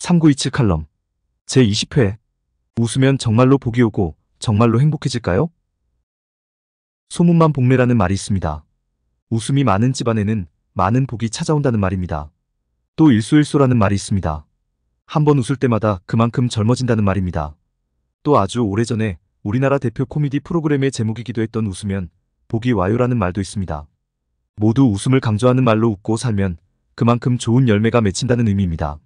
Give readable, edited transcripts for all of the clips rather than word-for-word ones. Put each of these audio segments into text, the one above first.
3927 칼럼 제20회 웃으면 정말로 복이 오고 정말로 행복해질까요? 소문만 복내라는 말이 있습니다. 웃음이 많은 집안에는 많은 복이 찾아온다는 말입니다. 또 일소일소라는 말이 있습니다. 한번 웃을 때마다 그만큼 젊어진다는 말입니다. 또 아주 오래전에 우리나라 대표 코미디 프로그램의 제목이기도 했던 웃으면 복이 와요라는 말도 있습니다. 모두 웃음을 강조하는 말로 웃고 살면 그만큼 좋은 열매가 맺힌다는 의미입니다.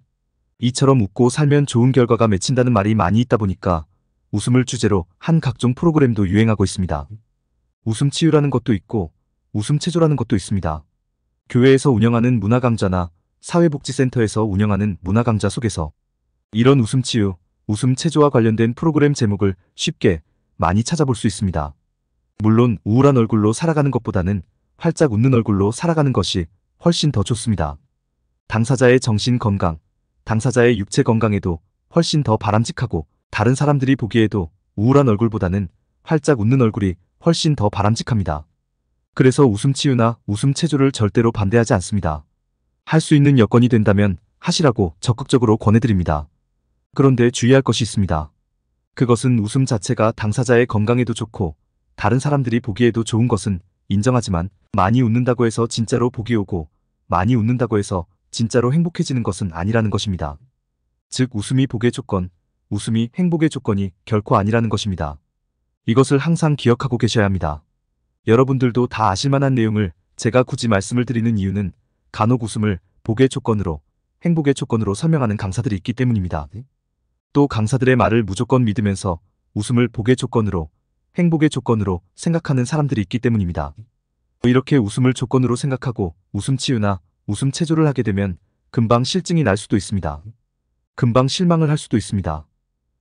이처럼 웃고 살면 좋은 결과가 맺힌다는 말이 많이 있다 보니까 웃음을 주제로 한 각종 프로그램도 유행하고 있습니다. 웃음 치유라는 것도 있고 웃음 체조라는 것도 있습니다. 교회에서 운영하는 문화강좌나 사회복지센터에서 운영하는 문화강좌 속에서 이런 웃음 치유, 웃음 체조와 관련된 프로그램 제목을 쉽게 많이 찾아볼 수 있습니다. 물론 우울한 얼굴로 살아가는 것보다는 활짝 웃는 얼굴로 살아가는 것이 훨씬 더 좋습니다. 당사자의 정신 건강, 당사자의 육체 건강에도 훨씬 더 바람직하고 다른 사람들이 보기에도 우울한 얼굴보다는 활짝 웃는 얼굴이 훨씬 더 바람직합니다. 그래서 웃음 치유나 웃음 체조를 절대로 반대하지 않습니다. 할 수 있는 여건이 된다면 하시라고 적극적으로 권해드립니다. 그런데 주의할 것이 있습니다. 그것은 웃음 자체가 당사자의 건강에도 좋고 다른 사람들이 보기에도 좋은 것은 인정하지만 많이 웃는다고 해서 진짜로 복이 오고 많이 웃는다고 해서 진짜로 행복해지는 것은 아니라는 것입니다. 즉 웃음이 복의 조건, 웃음이 행복의 조건이 결코 아니라는 것입니다. 이것을 항상 기억하고 계셔야 합니다. 여러분들도 다 아실만한 내용을 제가 굳이 말씀을 드리는 이유는 간혹 웃음을 복의 조건으로, 행복의 조건으로 설명하는 강사들이 있기 때문입니다. 또 강사들의 말을 무조건 믿으면서 웃음을 복의 조건으로, 행복의 조건으로 생각하는 사람들이 있기 때문입니다. 이렇게 웃음을 조건으로 생각하고 웃음 치유나 웃음 체조를 하게 되면 금방 실증이 날 수도 있습니다. 금방 실망을 할 수도 있습니다.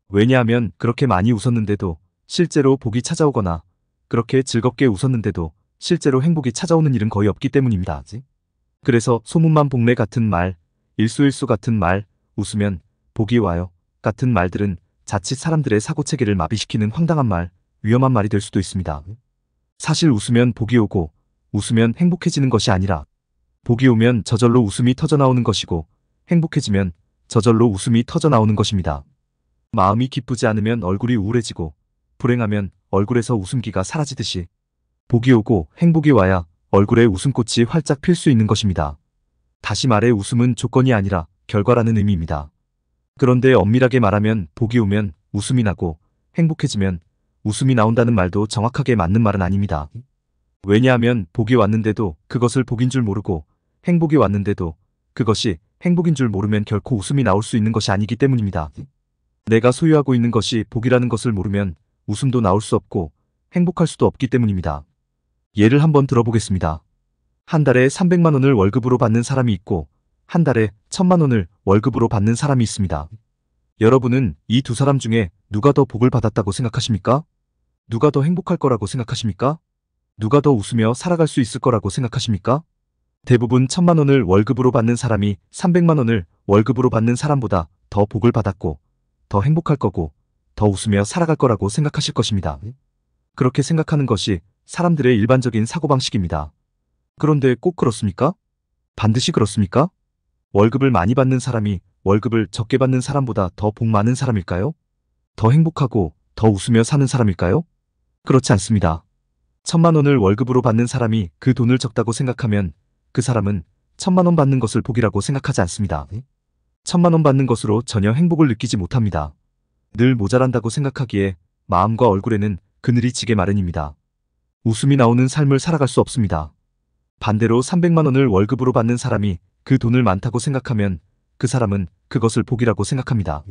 왜냐하면 그렇게 많이 웃었는데도 실제로 복이 찾아오거나 그렇게 즐겁게 웃었는데도 실제로 행복이 찾아오는 일은 거의 없기 때문입니다. 그래서 소문만 복내 같은 말, 일소일소 같은 말, 웃으면 복이 와요 같은 말들은 자칫 사람들의 사고체계를 마비시키는 황당한 말, 위험한 말이 될 수도 있습니다. 사실 웃으면 복이 오고 웃으면 행복해지는 것이 아니라 복이 오면 저절로 웃음이 터져나오는 것이고 행복해지면 저절로 웃음이 터져나오는 것입니다. 마음이 기쁘지 않으면 얼굴이 우울해지고 불행하면 얼굴에서 웃음기가 사라지듯이 복이 오고 행복이 와야 얼굴에 웃음꽃이 활짝 필 수 있는 것입니다. 다시 말해 웃음은 조건이 아니라 결과라는 의미입니다. 그런데 엄밀하게 말하면 복이 오면 웃음이 나고 행복해지면 웃음이 나온다는 말도 정확하게 맞는 말은 아닙니다. 왜냐하면 복이 왔는데도 그것을 복인 줄 모르고 행복이 왔는데도 그것이 행복인 줄 모르면 결코 웃음이 나올 수 있는 것이 아니기 때문입니다. 내가 소유하고 있는 것이 복이라는 것을 모르면 웃음도 나올 수 없고 행복할 수도 없기 때문입니다. 예를 한번 들어보겠습니다. 한 달에 300만 원을 월급으로 받는 사람이 있고 한 달에 1000만 원을 월급으로 받는 사람이 있습니다. 여러분은 이 두 사람 중에 누가 더 복을 받았다고 생각하십니까? 누가 더 행복할 거라고 생각하십니까? 누가 더 웃으며 살아갈 수 있을 거라고 생각하십니까? 대부분 1000만 원을 월급으로 받는 사람이 300만 원을 월급으로 받는 사람보다 더 복을 받았고 더 행복할 거고 더 웃으며 살아갈 거라고 생각하실 것입니다. 그렇게 생각하는 것이 사람들의 일반적인 사고방식입니다. 그런데 꼭 그렇습니까? 반드시 그렇습니까? 월급을 많이 받는 사람이 월급을 적게 받는 사람보다 더 복 많은 사람일까요? 더 행복하고 더 웃으며 사는 사람일까요? 그렇지 않습니다. 1000만 원을 월급으로 받는 사람이 그 돈을 적다고 생각하면 그 사람은 1000만 원 받는 것을 복이라고 생각하지 않습니다. 1000만 원 받는 것으로 전혀 행복을 느끼지 못합니다. 늘 모자란다고 생각하기에 마음과 얼굴에는 그늘이 지게 마련입니다. 웃음이 나오는 삶을 살아갈 수 없습니다. 반대로 300만 원을 월급으로 받는 사람이 그 돈을 많다고 생각하면 그 사람은 그것을 복이라고 생각합니다.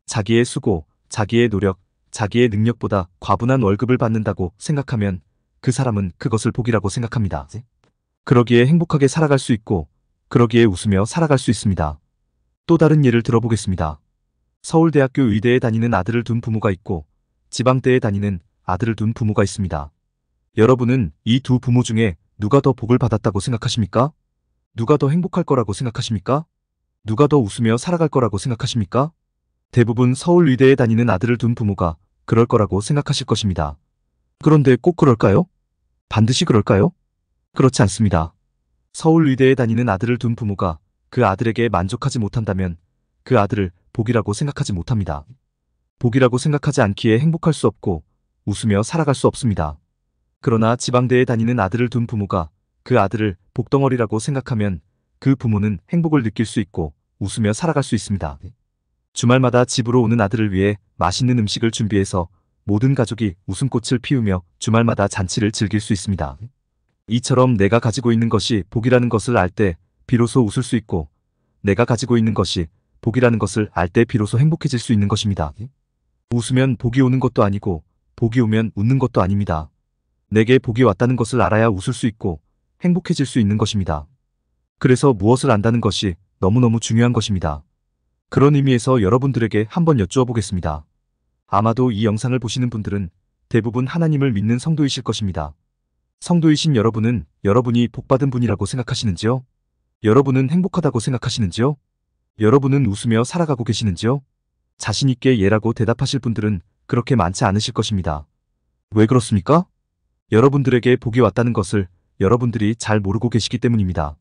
자기의 수고, 자기의 노력, 자기의 능력보다 과분한 월급을 받는다고 생각하면 그 사람은 그것을 복이라고 생각합니다. 그러기에 행복하게 살아갈 수 있고 그러기에 웃으며 살아갈 수 있습니다. 또 다른 예를 들어보겠습니다. 서울대학교 의대에 다니는 아들을 둔 부모가 있고 지방대에 다니는 아들을 둔 부모가 있습니다. 여러분은 이 두 부모 중에 누가 더 복을 받았다고 생각하십니까? 누가 더 행복할 거라고 생각하십니까? 누가 더 웃으며 살아갈 거라고 생각하십니까? 대부분 서울의대에 다니는 아들을 둔 부모가 그럴 거라고 생각하실 것입니다. 그런데 꼭 그럴까요? 반드시 그럴까요? 그렇지 않습니다. 서울의대에 다니는 아들을 둔 부모가 그 아들에게 만족하지 못한다면 그 아들을 복이라고 생각하지 못합니다. 복이라고 생각하지 않기에 행복할 수 없고 웃으며 살아갈 수 없습니다. 그러나 지방대에 다니는 아들을 둔 부모가 그 아들을 복덩어리라고 생각하면 그 부모는 행복을 느낄 수 있고 웃으며 살아갈 수 있습니다. 주말마다 집으로 오는 아들을 위해 맛있는 음식을 준비해서 모든 가족이 웃음꽃을 피우며 주말마다 잔치를 즐길 수 있습니다. 이처럼 내가 가지고 있는 것이 복이라는 것을 알 때 비로소 웃을 수 있고 내가 가지고 있는 것이 복이라는 것을 알 때 비로소 행복해질 수 있는 것입니다. 웃으면 복이 오는 것도 아니고 복이 오면 웃는 것도 아닙니다. 내게 복이 왔다는 것을 알아야 웃을 수 있고 행복해질 수 있는 것입니다. 그래서 무엇을 안다는 것이 너무너무 중요한 것입니다. 그런 의미에서 여러분들에게 한번 여쭈어 보겠습니다. 아마도 이 영상을 보시는 분들은 대부분 하나님을 믿는 성도이실 것입니다. 성도이신 여러분은 여러분이 복받은 분이라고 생각하시는지요? 여러분은 행복하다고 생각하시는지요? 여러분은 웃으며 살아가고 계시는지요? 자신있게 예라고 대답하실 분들은 그렇게 많지 않으실 것입니다. 왜 그렇습니까? 여러분들에게 복이 왔다는 것을 여러분들이 잘 모르고 계시기 때문입니다.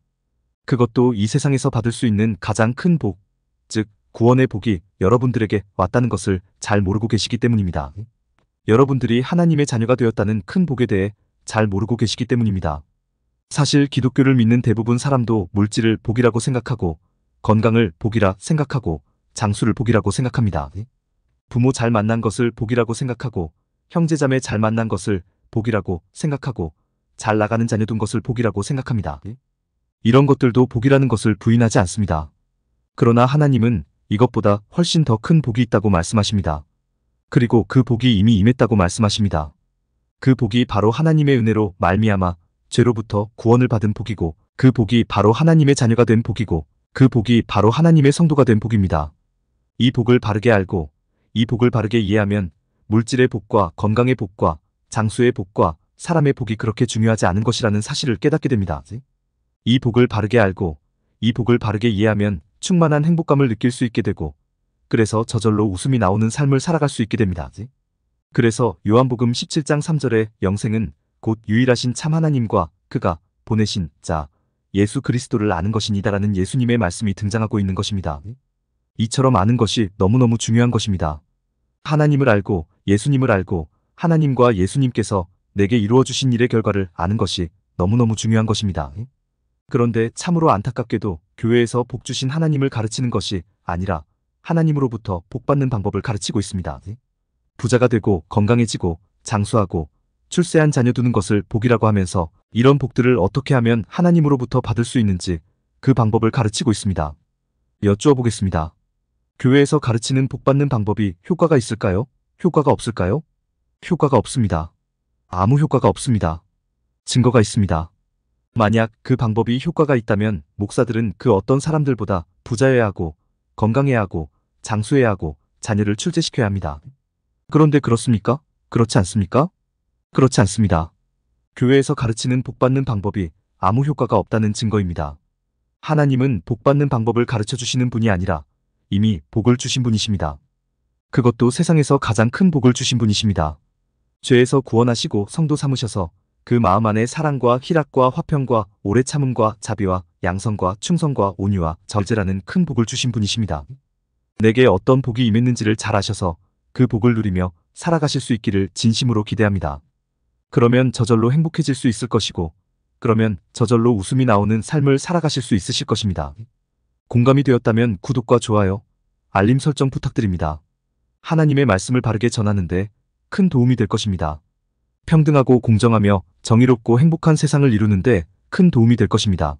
그것도 이 세상에서 받을 수 있는 가장 큰 복, 즉 구원의 복이 여러분들에게 왔다는 것을 잘 모르고 계시기 때문입니다. 여러분들이 하나님의 자녀가 되었다는 큰 복에 대해 잘 모르고 계시기 때문입니다. 사실 기독교를 믿는 대부분 사람도 물질을 복이라고 생각하고 건강을 복이라 생각하고 장수를 복이라고 생각합니다. 부모 잘 만난 것을 복이라고 생각하고 형제자매 잘 만난 것을 복이라고 생각하고 잘 나가는 자녀 둔 것을 복이라고 생각합니다. 이런 것들도 복이라는 것을 부인하지 않습니다. 그러나 하나님은 이것보다 훨씬 더 큰 복이 있다고 말씀하십니다. 그리고 그 복이 이미 임했다고 말씀하십니다. 그 복이 바로 하나님의 은혜로 말미암아 죄로부터 구원을 받은 복이고 그 복이 바로 하나님의 자녀가 된 복이고 그 복이 바로 하나님의 성도가 된 복입니다. 이 복을 바르게 알고 이 복을 바르게 이해하면 물질의 복과 건강의 복과 장수의 복과 사람의 복이 그렇게 중요하지 않은 것이라는 사실을 깨닫게 됩니다. 이 복을 바르게 알고 이 복을 바르게 이해하면 충만한 행복감을 느낄 수 있게 되고 그래서 저절로 웃음이 나오는 삶을 살아갈 수 있게 됩니다. 그래서 요한복음 17장 3절에 영생은 곧 유일하신 참 하나님과 그가 보내신 자 예수 그리스도를 아는 것이니다라는 예수님의 말씀이 등장하고 있는 것입니다. 이처럼 아는 것이 너무너무 중요한 것입니다. 하나님을 알고 예수님을 알고 하나님과 예수님께서 내게 이루어 주신 일의 결과를 아는 것이 너무너무 중요한 것입니다. 그런데 참으로 안타깝게도 교회에서 복 주신 하나님을 가르치는 것이 아니라 하나님으로부터 복 받는 방법을 가르치고 있습니다. 부자가 되고 건강해지고 장수하고 출세한 자녀 두는 것을 복이라고 하면서 이런 복들을 어떻게 하면 하나님으로부터 받을 수 있는지 그 방법을 가르치고 있습니다. 여쭈어 보겠습니다. 교회에서 가르치는 복 받는 방법이 효과가 있을까요? 효과가 없을까요? 효과가 없습니다. 아무 효과가 없습니다. 증거가 있습니다. 만약 그 방법이 효과가 있다면 목사들은 그 어떤 사람들보다 부자여야 하고 건강해야 하고 장수해야 하고 자녀를 출세시켜야 합니다. 그런데 그렇습니까? 그렇지 않습니까? 그렇지 않습니다. 교회에서 가르치는 복받는 방법이 아무 효과가 없다는 증거입니다. 하나님은 복받는 방법을 가르쳐 주시는 분이 아니라 이미 복을 주신 분이십니다. 그것도 세상에서 가장 큰 복을 주신 분이십니다. 죄에서 구원하시고 성도 삼으셔서 그 마음 안에 사랑과 희락과 화평과 오래 참음과 자비와 양성과 충성과 온유와 절제라는 큰 복을 주신 분이십니다. 내게 어떤 복이 임했는지를 잘 아셔서 그 복을 누리며 살아가실 수 있기를 진심으로 기대합니다. 그러면 저절로 행복해질 수 있을 것이고 그러면 저절로 웃음이 나오는 삶을 살아가실 수 있으실 것입니다. 공감이 되었다면 구독과 좋아요, 알림 설정 부탁드립니다. 하나님의 말씀을 바르게 전하는데 큰 도움이 될 것입니다. 평등하고 공정하며 정의롭고 행복한 세상을 이루는데 큰 도움이 될 것입니다.